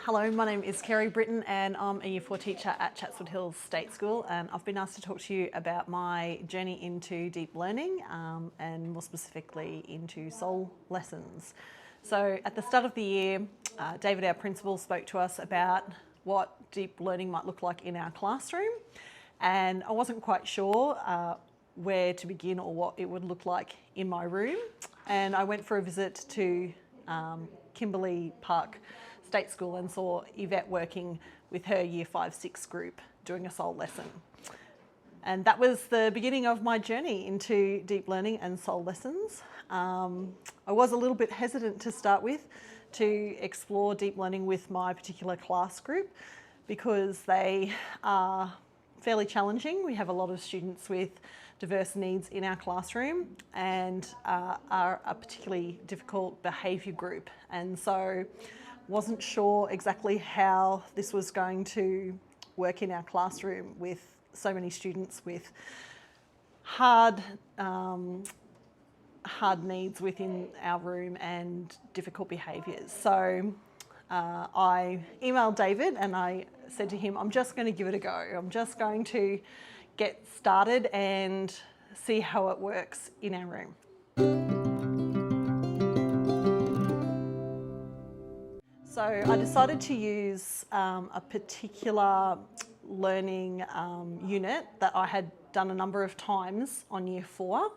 Hello, my name is Kerry Britton and I'm a Year 4 teacher at Chatswood Hills State School, and I've been asked to talk to you about my journey into deep learning and more specifically into SOL lessons. So at the start of the year, David, our principal, spoke to us about what deep learning might look like in our classroom, and I wasn't quite sure where to begin or what it would look like in my room, and I went for a visit to Kimberley Park State School and saw Yvette working with her Year 5-6 group doing a SOL lesson. And that was the beginning of my journey into deep learning and SOL lessons. I was a little bit hesitant to start with to explore deep learning with my particular class group because they are fairly challenging. We have a lot of students with diverse needs in our classroom and are a particularly difficult behaviour group. And so wasn't sure exactly how this was going to work in our classroom with so many students with hard needs within our room and difficult behaviours. So I emailed David and I said to him, I'm just going to give it a go. I'm just going to get started and see how it works in our room. So I decided to use a particular learning unit that I had done a number of times on Year 4,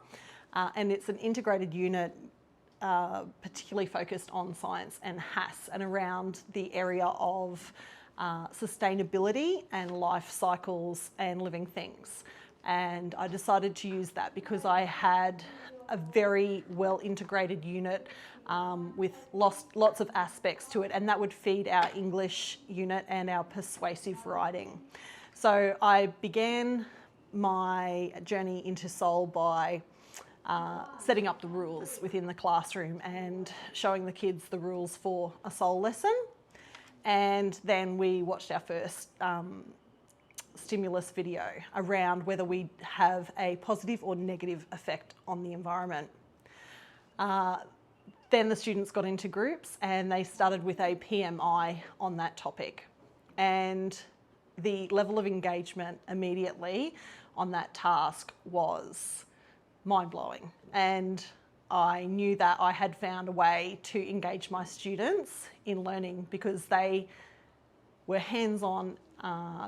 and it's an integrated unit particularly focused on science and HASS and around the area of sustainability and life cycles and living things. And I decided to use that because I had a very well integrated unit with lots of aspects to it, and that would feed our English unit and our persuasive writing. So I began my journey into SOL by setting up the rules within the classroom and showing the kids the rules for a SOL lesson. And then we watched our first stimulus video around whether we have a positive or negative effect on the environment. Then the students got into groups and they started with a PMI on that topic. And the level of engagement immediately on that task was mind-blowing. And I knew that I had found a way to engage my students in learning because they were hands-on,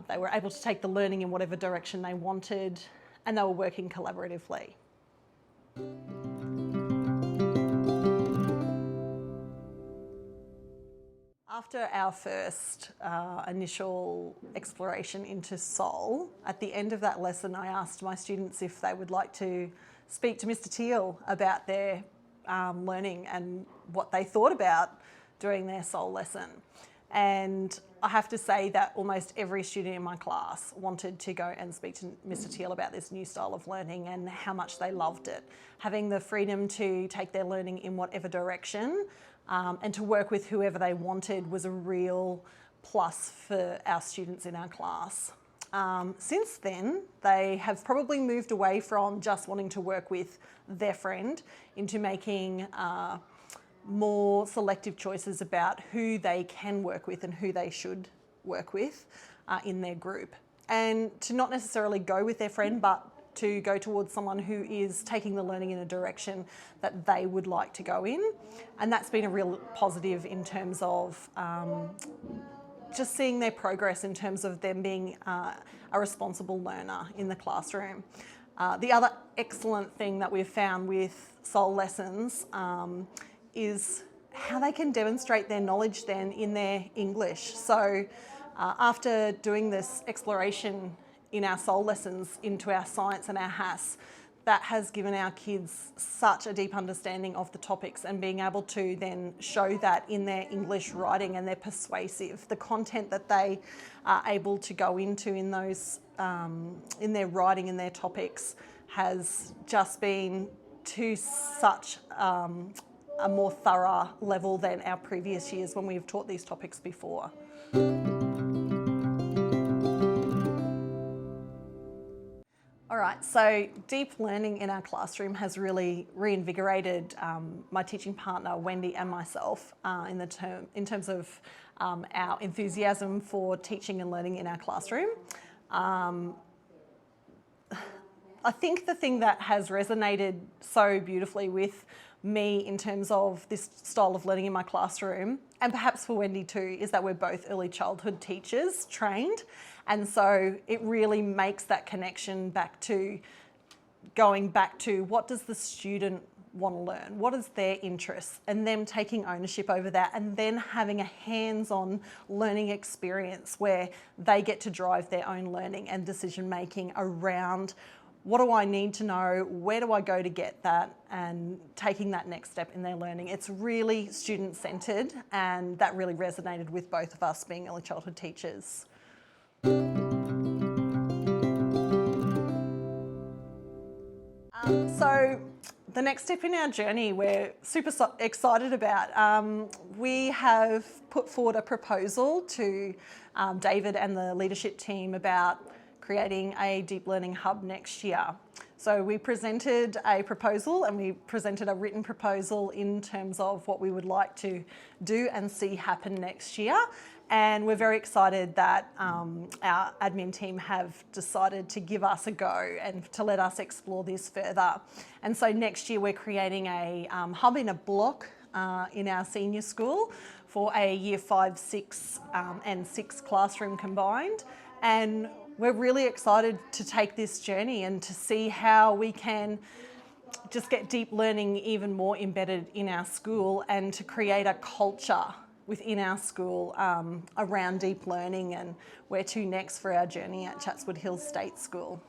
they were able to take the learning in whatever direction they wanted, and they were working collaboratively. After our first initial exploration into SOL, at the end of that lesson I asked my students if they would like to speak to Mr. Teal about their learning and what they thought about during their SOL lesson. And I have to say that almost every student in my class wanted to go and speak to Mr. Teal about this new style of learning and how much they loved it. Having the freedom to take their learning in whatever direction and to work with whoever they wanted was a real plus for our students in our class. Since then, they have probably moved away from just wanting to work with their friend into making more selective choices about who they can work with and who they should work with in their group. And to not necessarily go with their friend, but to go towards someone who is taking the learning in a direction that they would like to go in. And that's been a real positive in terms of just seeing their progress in terms of them being a responsible learner in the classroom. The other excellent thing that we've found with SOL lessons is how they can demonstrate their knowledge then in their English. So after doing this exploration in our SOL lessons into our science and our HASS, that has given our kids such a deep understanding of the topics and being able to then show that in their English writing and their persuasive, the content that they are able to go into in those, in their writing and their topics has just been to such a more thorough level than our previous years when we've taught these topics before. All right, so deep learning in our classroom has really reinvigorated my teaching partner Wendy and myself in terms of our enthusiasm for teaching and learning in our classroom. I think the thing that has resonated so beautifully with me in terms of this style of learning in my classroom, and perhaps for Wendy too, is that we're both early childhood teachers trained. And so it really makes that connection back to going back to what does the student want to learn? What is their interests? And them taking ownership over that and then having a hands-on learning experience where they get to drive their own learning and decision making around what do I need to know, where do I go to get that, and taking that next step in their learning. It's really student-centred, and that really resonated with both of us being early childhood teachers. So the next step in our journey we're super excited about. We have put forward a proposal to David and the leadership team about creating a deep learning hub next year. So we presented a proposal and we presented a written proposal in terms of what we would like to do and see happen next year. And we're very excited that our admin team have decided to give us a go and to let us explore this further. And so next year we're creating a hub in a block in our senior school for a year 5, 6 and 6 classroom combined. And we're really excited to take this journey and to see how we can just get deep learning even more embedded in our school and to create a culture within our school around deep learning and where to next for our journey at Chatswood Hills State School.